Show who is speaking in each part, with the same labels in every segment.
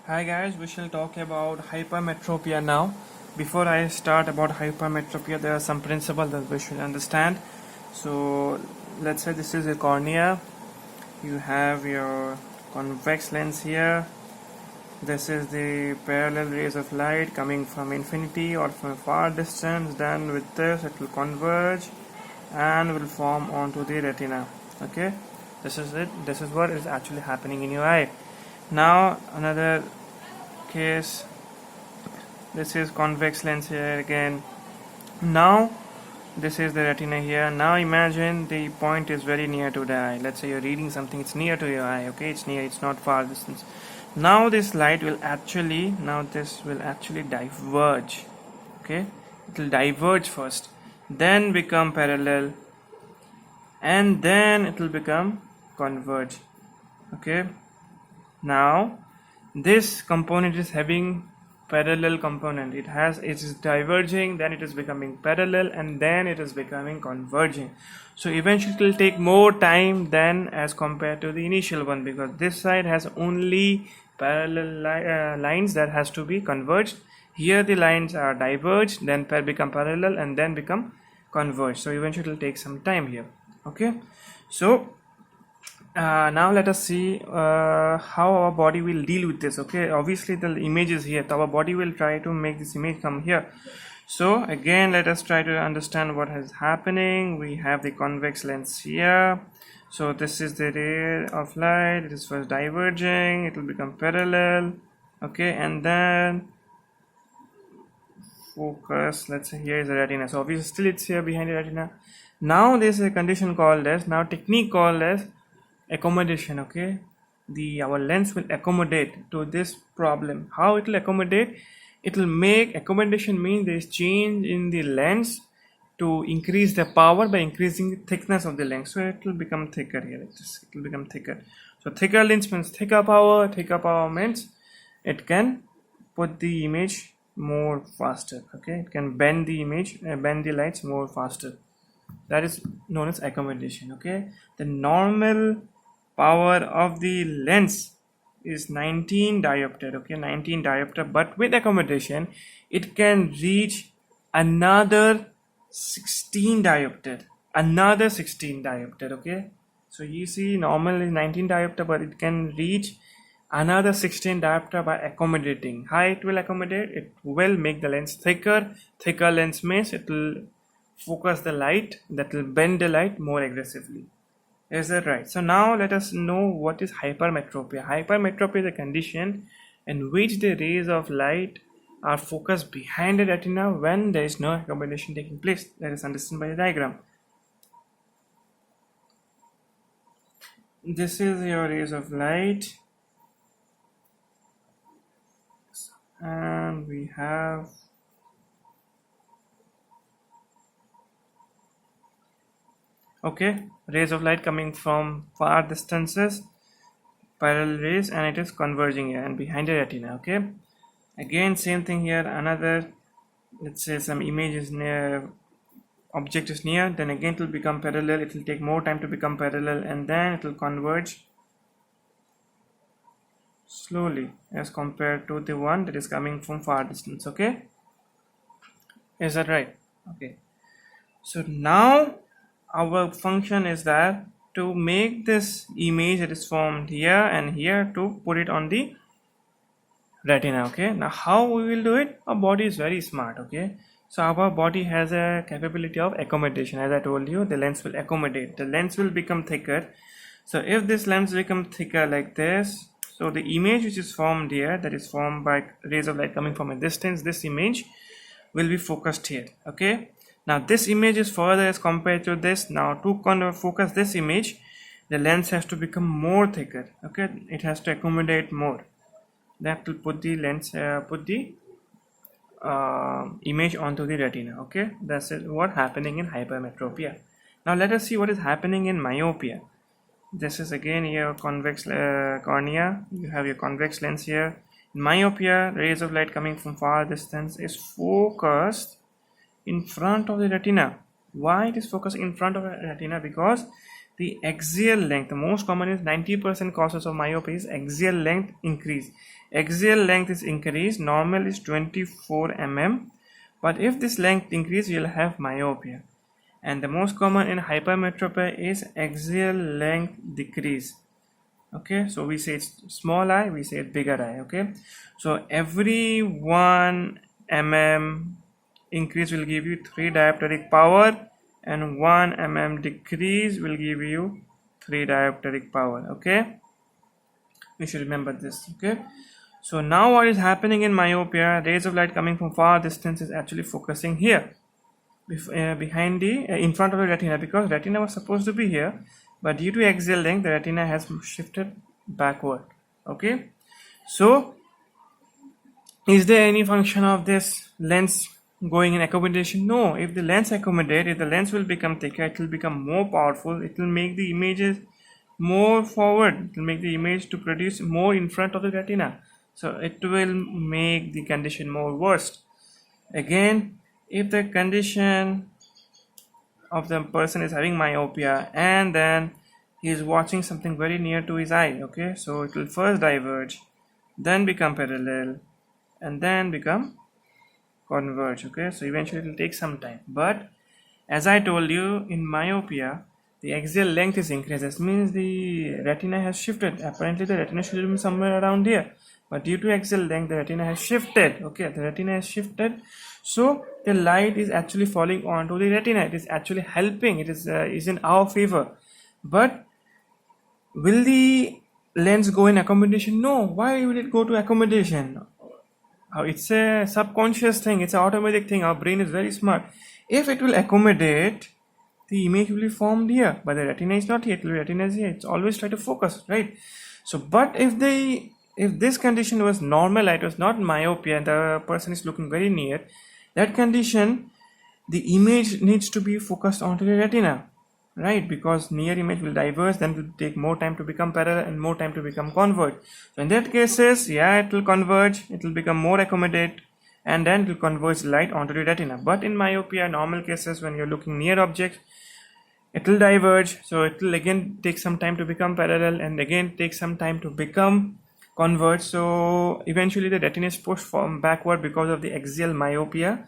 Speaker 1: Hi guys, we shall talk about hypermetropia now. Before I start about hypermetropia, there are some principles that we should understand. So let's say this is a cornea. You have your convex lens here. This is the parallel rays of light coming from infinity or from a far distance. Then with this it will converge and will form onto the retina. Okay, this is it. This is what is actually happening in your eye. Now another case, this is convex lens here again. Now this is the retina here. Now imagine the point is very near to the eye. Let's say you're reading something, it's near to your eye. Okay, it's near, it's not far distance. Now this light will actually, this will actually diverge. Okay, it will diverge first, then become parallel, and then it will become converge. Okay, now this component is having parallel component. It is diverging, then it is becoming parallel, and then it is becoming converging. So eventually it will take more time than as compared to the initial one, because this side has only parallel lines that has to be converged. Here the lines are diverged, then become parallel, and then become converged. So eventually it will take some time here. Okay, so now let us see how our body will deal with this. Okay, obviously the image is here, so our body will try to make this image come here. So again, let us try to understand what is happening. We have the convex lens here. So this is the ray of light. It is first diverging, it will become parallel. Okay, and then focus. Let's say here is the retina. So obviously still it's here behind the retina. Now there is a condition called as, technique called as accommodation. Okay, our lens will accommodate to this problem. How it will accommodate? It will make accommodation mean there is change in the lens to increase the power by increasing the thickness of the lens. So it will become thicker here. It will become thicker. So thicker lens means thicker power. Thicker power means it can put the image more faster. Okay, it can bend the image, bend the lights more faster. That is known as accommodation. Okay, the normal power of the lens is 19 diopter. Okay, 19 diopter, but with accommodation it can reach another 16 diopter, okay. So you see normal is 19 diopter, but it can reach another 16 diopter by accommodating. How it will accommodate? It will make the lens thicker. Thicker lens means it will focus the light, that will bend the light more aggressively. Is that right? So now let us know what is hypermetropia. Hypermetropia is a condition in which the rays of light are focused behind the retina when there is no accommodation taking place. That is understood by the diagram. This is your rays of light, and we have rays of light coming from far distances, parallel rays, and it is converging here and behind the retina. Okay, again same thing here. Another, let's say some image is near, object is near, then again it will become parallel. It will take more time to become parallel, and then it will converge slowly as compared to the one that is coming from far distance. Okay, is that right? Okay, so now our function is that to make this image that is formed here and here, to put it on the retina. Okay, now how we will do it? Our body is very smart. Okay, so our body has a capability of accommodation. As I told you, the lens will accommodate, the lens will become thicker. So if this lens become thicker like this, so the image which is formed here, that is formed by rays of light coming from a distance, this image will be focused here. Okay, now this image is further as compared to this. Now to focus this image, the lens has to become more thicker. Okay, it has to accommodate more. That will put the lens, put the image onto the retina. Okay, that's what happening in hypermetropia. Now let us see what is happening in myopia. This is again your convex cornea. You have your convex lens here. In myopia, rays of light coming from far distance is focused in front of the retina. Why it is focused in front of the retina? Because the axial length, the most common is 90% causes of myopia is axial length increase. Axial length is increased, normal is 24 mm, but if this length increase, you'll have myopia. And the most common in hypermetropia is axial length decrease. Okay, so we say it's small eye, we say it bigger eye. Okay, so every 1 mm increase will give you 3 diopteric power, and 1 mm decrease will give you 3 diopteric power. Okay, we should remember this. Okay, so now what is happening in myopia, rays of light coming from far distance is actually focusing here behind the in front of the retina, because retina was supposed to be here, but due to axial length the retina has shifted backward. Okay, so is there any function of this lens going in accommodation? No. If the lens accommodate, if the lens will become thicker, it will become more powerful, it will make the images more forward, it will make the image to produce more in front of the retina, so it will make the condition more worse. Again, if the condition of the person is having myopia and then he is watching something very near to his eye, okay, so it will first diverge, then become parallel, and then become converge. Okay, so eventually it will take some time, but as I told you, in myopia the axial length is increased. That means the retina has shifted. Apparently the retina should be somewhere around here, but due to axial length the retina has shifted. Okay, the retina has shifted, so the light is actually falling onto the retina. It is actually helping, it is in our favor. But will the lens go in accommodation? No. Why will it go to accommodation? It's a subconscious thing, it's an automatic thing. Our brain is very smart. If it will accommodate, the image will be formed here, but the retina is not here. The retina is here. It's always try to focus, right? So, but if this condition was normal, it was not myopia, and the person is looking very near, that condition, the image needs to be focused onto the retina, right? Because near image will diverge, then it will take more time to become parallel and more time to become converge. So in that cases, yeah, it will converge, it will become more accommodate, and then it will converge light onto the retina. But in myopia, normal cases, when you're looking near objects, it will diverge, so it will again take some time to become parallel and again take some time to become converge. So eventually the retina is pushed from backward because of the axial myopia.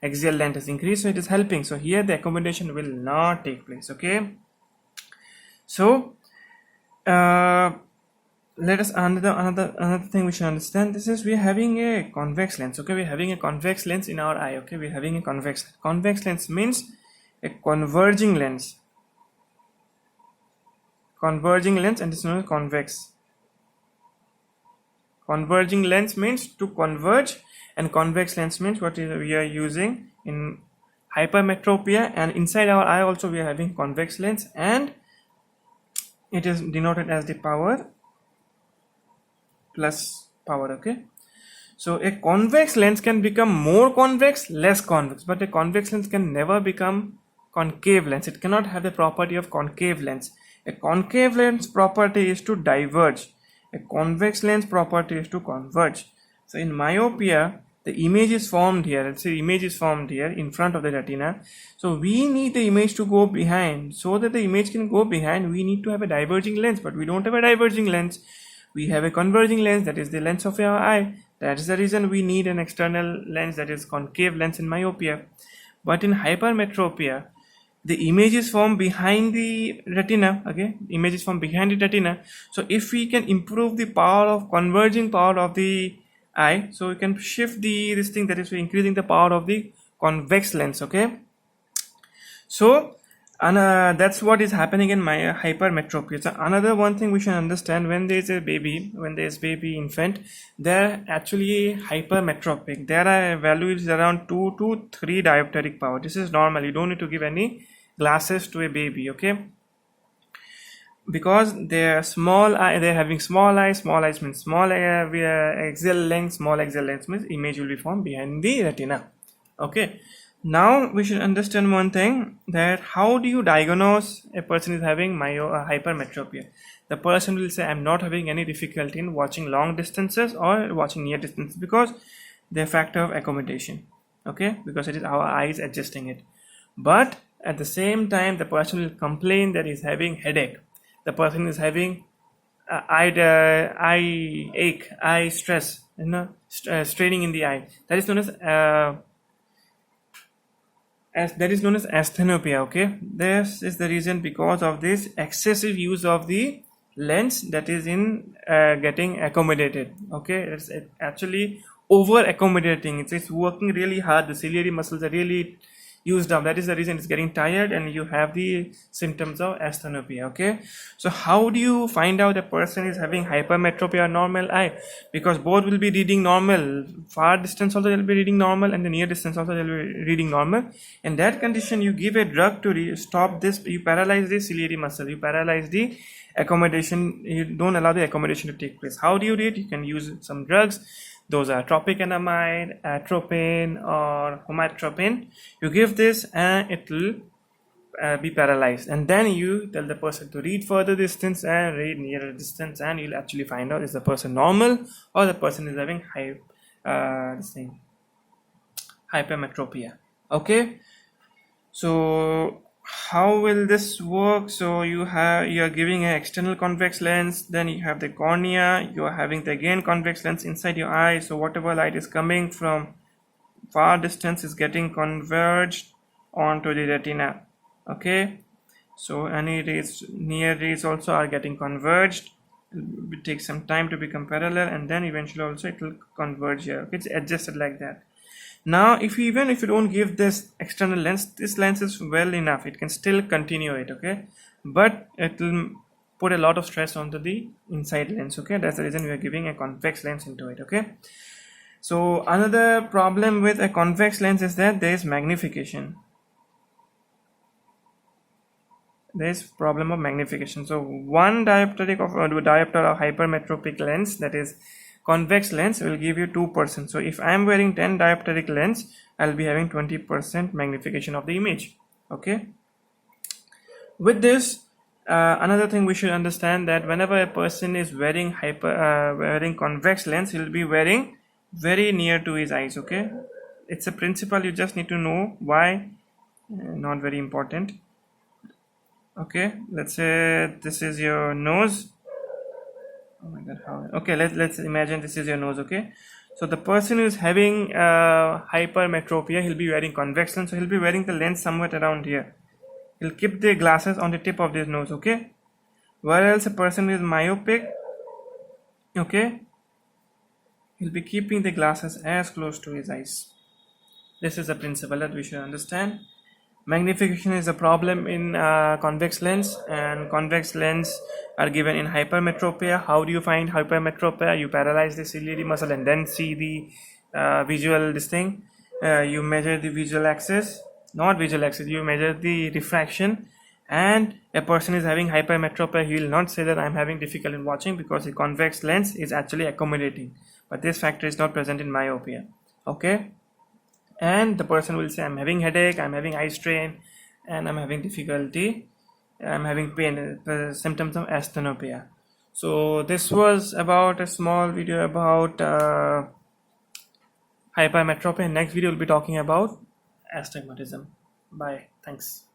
Speaker 1: Axial length is increased, so it is helping. So here the accommodation will not take place. Okay, so let us another thing we should understand. This is we are having a convex lens. Okay, we are having a convex lens in our eye. Okay, we are having a convex lens means a converging lens. Converging lens, and this is known as convex. Converging lens means to converge, and convex lens means what we are using in hypermetropia, and inside our eye also we are having convex lens, and it is denoted as the power plus power. Okay, so a convex lens can become more convex, less convex, but a convex lens can never become concave lens. It cannot have the property of concave lens. A concave lens property is to diverge. A convex lens property is to converge. So in myopia, the image is formed here. Let's say image is formed here in front of the retina. So we need the image to go behind. So that the image can go behind, we need to have a diverging lens, but we don't have a diverging lens. We have a converging lens, that is the lens of our eye. That is the reason we need an external lens, that is concave lens in myopia. But in hypermetropia, the image is formed behind the retina. Okay, image is formed behind the retina. So if we can improve the power of converging power of the eye, so we can shift this thing, that is increasing the power of the convex lens. Okay, so that's what is happening in my hypermetropia. So another one thing we should understand, when there is a baby, infant, they're actually hypermetropic. Their value is around 2 to 3 diopteric power. This is normal. You don't need to give any glasses to a baby. Okay, because they're small eye, they're having small eyes. Small eyes means small axial length. Small axial length means image will be formed behind the retina. Okay, now we should understand one thing, that how do you diagnose a person is having hypermetropia? The person will say, I'm not having any difficulty in watching long distances or watching near distances, because the factor of accommodation. Okay, because it is our eyes adjusting it. But At the same time, the person will complain that he's having headache. The person is having eye ache, eye stress, straining in the eye. That is known as that is known as asthenopia. Okay, this is the reason because of this excessive use of the lens that is in getting accommodated. Okay, it's actually over accommodating. It's working really hard. The ciliary muscles are really used up. That is the reason it's getting tired, and you have the symptoms of asthenopia. Okay, so how do you find out a person is having hypermetropia or normal eye? Because both will be reading normal. Far distance also they'll be reading normal, and the near distance also they'll be reading normal. In that condition, you give a drug to stop this. You paralyze the ciliary muscle. You paralyze the accommodation. You don't allow the accommodation to take place. How do you read? You can use some drugs. Those are tropicanamide, atropine, or homatropine. You give this and it will be paralyzed, and then you tell the person to read further distance and read nearer distance, and you'll actually find out is the person normal or the person is having hypermetropia. Okay, so how will this work? So you are giving an external convex lens, then you have the cornea, you are having the again convex lens inside your eye. So whatever light is coming from far distance is getting converged onto the retina. Okay, so any rays, near rays also are getting converged. It will take some time to become parallel, and then eventually also it will converge here. Okay, it's adjusted like that. Now even if you don't give this external lens, this lens is well enough, it can still continue it. Okay, but it will put a lot of stress onto the inside lens. Okay, that's the reason we are giving a convex lens into it. Okay, so another problem with a convex lens is that there is magnification. There is problem of magnification. So one diopter of hypermetropic lens, that is convex lens, will give you 2%. So if I am wearing 10 diopteric lens, I'll be having 20% magnification of the image. Okay, with this another thing we should understand, that whenever a person is wearing wearing convex lens, he'll be wearing very near to his eyes. Okay, it's a principle, you just need to know why. Not very important. Okay, let's say this is your nose. Oh my god, how? Okay, let's imagine this is your nose. Okay, so the person who is having hypermetropia, he'll be wearing convex lens, so he'll be wearing the lens somewhere around here. He'll keep the glasses on the tip of his nose. Okay, whereas a person who is myopic, okay, he'll be keeping the glasses as close to his eyes. This is a principle that we should understand. Magnification is a problem in convex lens, and convex lens are given in hypermetropia. How do you find hypermetropia? You paralyze the ciliary muscle and then see the visual this thing. You measure the visual axis, not visual axis, you measure the refraction, and a person is having hypermetropia, he will not say that I'm having difficulty in watching, because the convex lens is actually accommodating, but this factor is not present in myopia. Okay, and the person will say I'm having headache, I'm having eye strain, and I'm having difficulty, I'm having pain, the symptoms of asthenopia. So this was about a small video about hypermetropia. Next video will be talking about astigmatism. Bye, thanks.